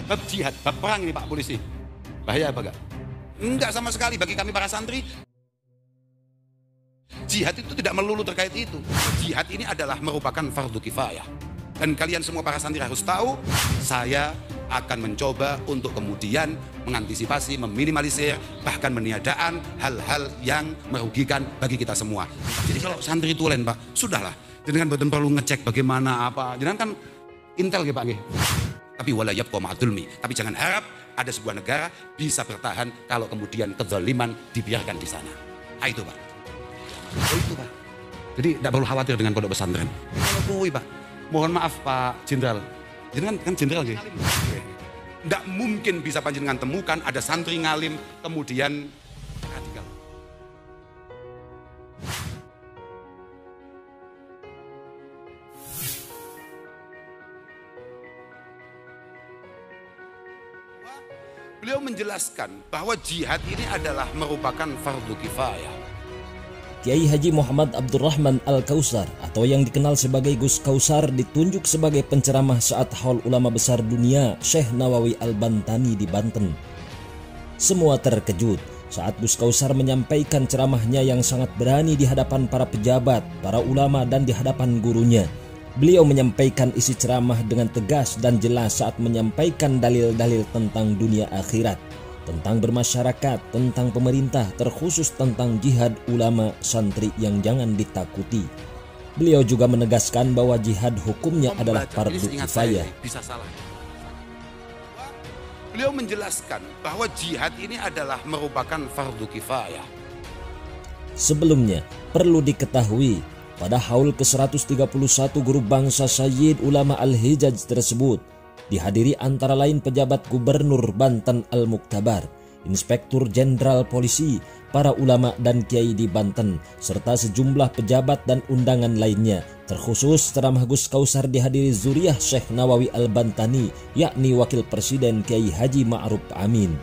Bab jihad, bab perang ini Pak Polisi. Bahaya apa enggak? Enggak sama sekali bagi kami para santri. Jihad itu tidak melulu terkait itu. Jihad ini adalah merupakan fardu kifayah. Dan kalian semua para santri harus tahu, saya akan mencoba untuk kemudian mengantisipasi, meminimalisir, bahkan meniadaan hal-hal yang merugikan bagi kita semua. Jadi kalau santri tulen Pak, sudahlah. Jangan betul perlu ngecek bagaimana apa. Jangan kan intel Pak. Tapi wala yabqa ma'adulmi. Tapi jangan harap ada sebuah negara bisa bertahan kalau kemudian kezaliman dibiarkan di sana. Nah, itu Pak. Oh itu Pak. Jadi tidak perlu khawatir dengan pondok pesantren. Kalau Pak, mohon maaf Pak Jenderal. Jenderal kan jenderal gitu. Tidak mungkin bisa panjenengan temukan ada santri ngalim kemudian radikal. Beliau menjelaskan bahwa jihad ini adalah merupakan fardu kifayah. Kiai Haji Muhammad Abdurrahman Al-Kausar atau yang dikenal sebagai Gus Kausar ditunjuk sebagai penceramah saat Haul Ulama Besar Dunia Syekh Nawawi Al-Bantani di Banten. Semua terkejut saat Gus Kausar menyampaikan ceramahnya yang sangat berani di hadapan para pejabat, para ulama dan di hadapan gurunya. Beliau menyampaikan isi ceramah dengan tegas dan jelas saat menyampaikan dalil-dalil tentang dunia akhirat, tentang bermasyarakat, tentang pemerintah, terkhusus tentang jihad ulama santri yang jangan ditakuti. Beliau juga menegaskan bahwa jihad hukumnya adalah fardu kifayah. Bisa salah. Beliau menjelaskan bahwa jihad ini adalah merupakan fardu kifayah. Sebelumnya, perlu diketahui pada haul ke-131 Grup Bangsa Sayyid Ulama Al-Hijaz tersebut dihadiri antara lain pejabat Gubernur Banten Al-Muktabar, Inspektur Jenderal Polisi, para ulama dan kiai di Banten, serta sejumlah pejabat dan undangan lainnya. Terkhusus ceramah Gus Kausar dihadiri zuriyah Syekh Nawawi Al-Bantani, yakni Wakil Presiden Kiai Haji Ma'ruf Amin.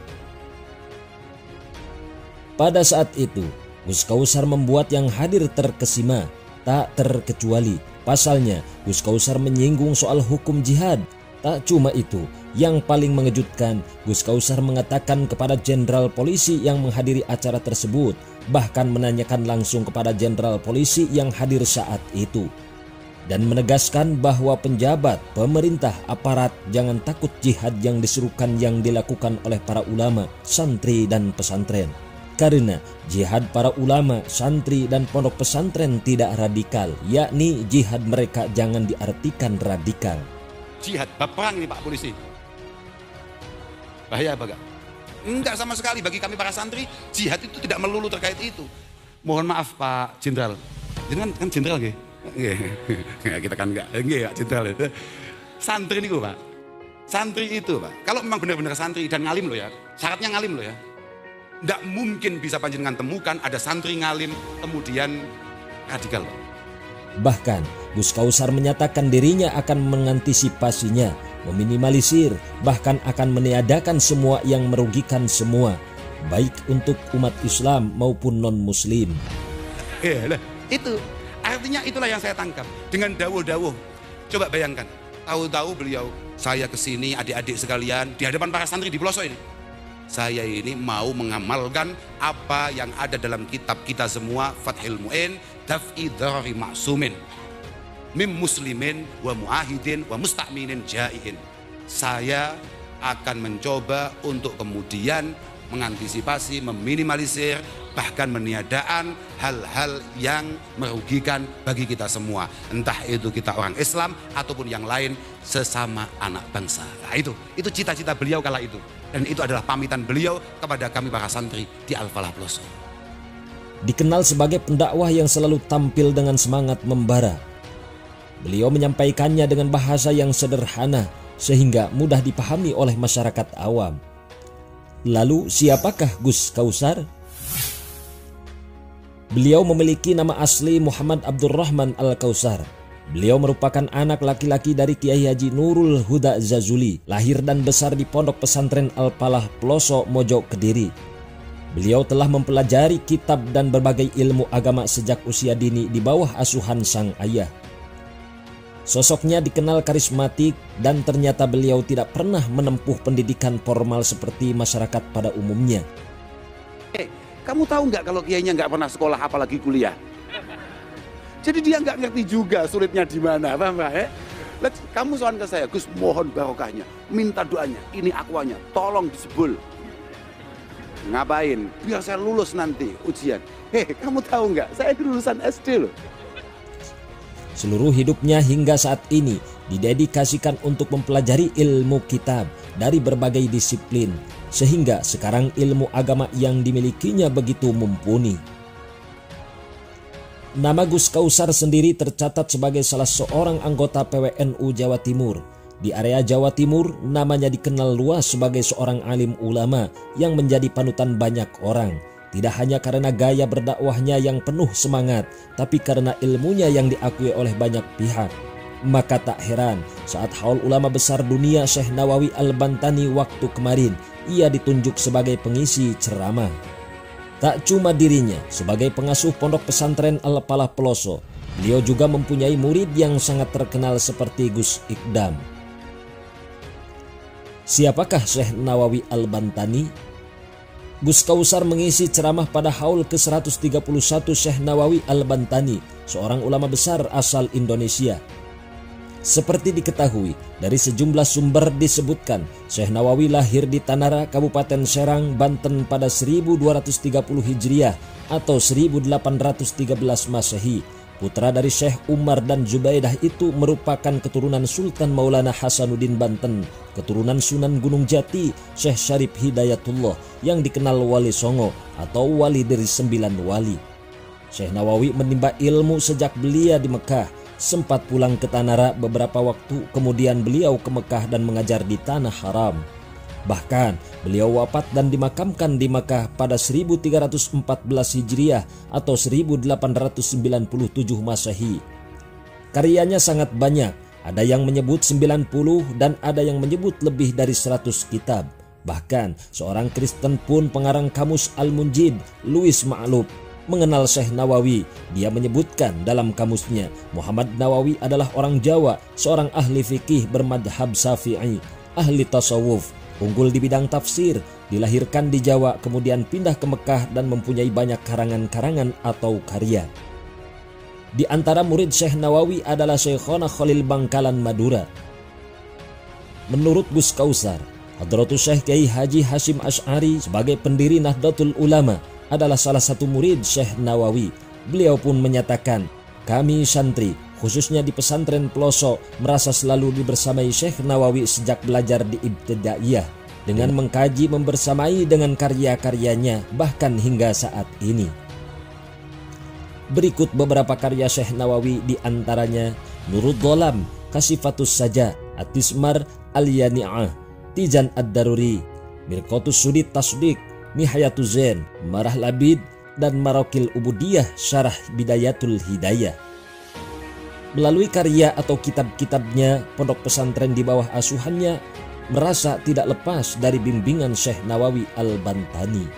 Pada saat itu, Gus Kausar membuat yang hadir terkesima, tak terkecuali. Pasalnya, Gus Kausar menyinggung soal hukum jihad. Tak cuma itu, yang paling mengejutkan, Gus Kausar mengatakan kepada Jenderal Polisi yang menghadiri acara tersebut, bahkan menanyakan langsung kepada Jenderal Polisi yang hadir saat itu, dan menegaskan bahwa penjabat, pemerintah, aparat jangan takut jihad yang diserukan yang dilakukan oleh para ulama, santri dan pesantren. Karena jihad para ulama, santri dan pondok pesantren tidak radikal, yakni jihad mereka jangan diartikan radikal. Jihad, bab perang ini Pak Polisi. Bahaya apa enggak? Enggak sama sekali bagi kami para santri, jihad itu tidak melulu terkait itu. Mohon maaf Pak Jenderal. Jenderal kan jenderal nggih? Nggih. Kita kan enggak jenderal. Santri niku Pak. Santri itu Pak. Kalau memang benar-benar santri dan ngalim loh ya. Syaratnya ngalim loh ya. Enggak mungkin bisa panjenengan temukan ada santri ngalim kemudian radikal Pak. Bahkan Gus Kausar menyatakan dirinya akan mengantisipasinya, meminimalisir, bahkan akan meniadakan semua yang merugikan semua, baik untuk umat Islam maupun non-Muslim. Itu artinya itulah yang saya tangkap dengan dawuh-dawuh. Coba bayangkan, tahu-tahu beliau, saya kesini adik-adik sekalian di hadapan para santri di pelosok ini. Saya ini mau mengamalkan apa yang ada dalam kitab kita semua, Fathul Mu'in, Daf'i Dharari Ma'sumin, Mim Muslimin wa Mu'ahidin wa Musta'minin Jai'in. Saya akan mencoba untuk kemudian mengantisipasi, meminimalisir, bahkan meniadaan hal-hal yang merugikan bagi kita semua. Entah itu kita orang Islam ataupun yang lain sesama anak bangsa. Nah, itu cita-cita beliau kala itu. Dan itu adalah pamitan beliau kepada kami para santri di Al-Falah Pelosok. Dikenal sebagai pendakwah yang selalu tampil dengan semangat membara. Beliau menyampaikannya dengan bahasa yang sederhana sehingga mudah dipahami oleh masyarakat awam. Lalu siapakah Gus Kausar? Beliau memiliki nama asli Muhammad Abdurrahman Al-Kausar. Beliau merupakan anak laki-laki dari Kiai Haji Nurul Huda Zazuli, lahir dan besar di Pondok Pesantren Al-Falah Pelosok, Mojo Kediri. Beliau telah mempelajari kitab dan berbagai ilmu agama sejak usia dini di bawah asuhan sang ayah. Sosoknya dikenal karismatik dan ternyata beliau tidak pernah menempuh pendidikan formal seperti masyarakat pada umumnya. Kamu tahu nggak kalau kiainya nggak pernah sekolah apalagi kuliah? Jadi dia nggak ngerti juga sulitnya di mana, paham Pak? Kamu soal ke saya, Gus mohon barokahnya, minta doanya, ini akuannya, tolong disebul. Ngapain? Biar saya lulus nanti ujian. Kamu tahu nggak? Saya lulusan SD loh. Seluruh hidupnya hingga saat ini didedikasikan untuk mempelajari ilmu kitab dari berbagai disiplin, sehingga sekarang ilmu agama yang dimilikinya begitu mumpuni. Nama Gus Kausar sendiri tercatat sebagai salah seorang anggota PWNU Jawa Timur. Di area Jawa Timur, namanya dikenal luas sebagai seorang alim ulama yang menjadi panutan banyak orang. Tidak hanya karena gaya berdakwahnya yang penuh semangat, tapi karena ilmunya yang diakui oleh banyak pihak. Maka tak heran saat Haul Ulama Besar Dunia Syekh Nawawi Al-Bantani waktu kemarin, ia ditunjuk sebagai pengisi ceramah. Tak cuma dirinya sebagai pengasuh pondok pesantren Al-Falah Peloso, beliau juga mempunyai murid yang sangat terkenal seperti Gus Ikdam. Siapakah Syekh Nawawi Al-Bantani? Gus Kausar mengisi ceramah pada haul ke-131 Syekh Nawawi Al-Bantani, seorang ulama besar asal Indonesia. Seperti diketahui, dari sejumlah sumber disebutkan, Syekh Nawawi lahir di Tanara, Kabupaten Serang, Banten pada 1230 Hijriah atau 1813 Masehi. Putra dari Syekh Umar dan Zubaidah itu merupakan keturunan Sultan Maulana Hasanuddin Banten, keturunan Sunan Gunung Jati, Syekh Syarif Hidayatullah yang dikenal Wali Songo atau wali dari 9 wali. Syekh Nawawi menimba ilmu sejak belia di Mekah, sempat pulang ke Tanara beberapa waktu, kemudian beliau ke Mekah dan mengajar di Tanah Haram. Bahkan beliau wafat dan dimakamkan di Makkah pada 1314 Hijriah atau 1897 Masehi. Karyanya sangat banyak, ada yang menyebut 90 dan ada yang menyebut lebih dari 100 kitab. Bahkan seorang Kristen pun pengarang kamus Al-Munjid, Louis Ma'lub, mengenal Syekh Nawawi. Dia menyebutkan dalam kamusnya, Muhammad Nawawi adalah orang Jawa, seorang ahli fikih bermadhab Syafi'i, ahli tasawuf, unggul di bidang tafsir, dilahirkan di Jawa, kemudian pindah ke Mekah dan mempunyai banyak karangan-karangan atau karya. Di antara murid Syekh Nawawi adalah Syekhona Khalil Bangkalan Madura. Menurut Gus Kausar, Hadratus Syekh Kiai Haji Hashim Asy'ari sebagai pendiri Nahdlatul Ulama adalah salah satu murid Syekh Nawawi. Beliau pun menyatakan, kami santri, khususnya di pesantren Peloso, merasa selalu dibersamai Syekh Nawawi sejak belajar di Ibtidaiyah, dengan mengkaji membersamai dengan karya-karyanya bahkan hingga saat ini. Berikut beberapa karya Syekh Nawawi, di antaranya Nurul Dholam, Kasifatus Saja, At-Tismar Al-Yani'ah, Tijan Ad-Daruri, Mirqatus Sudid Tasdik, Nihayatuz Zain, Marah Labid, dan Marokil Ubudiyah Syarah Bidayatul Hidayah. Melalui karya atau kitab-kitabnya, pondok pesantren di bawah asuhannya merasa tidak lepas dari bimbingan Syekh Nawawi Al-Bantani.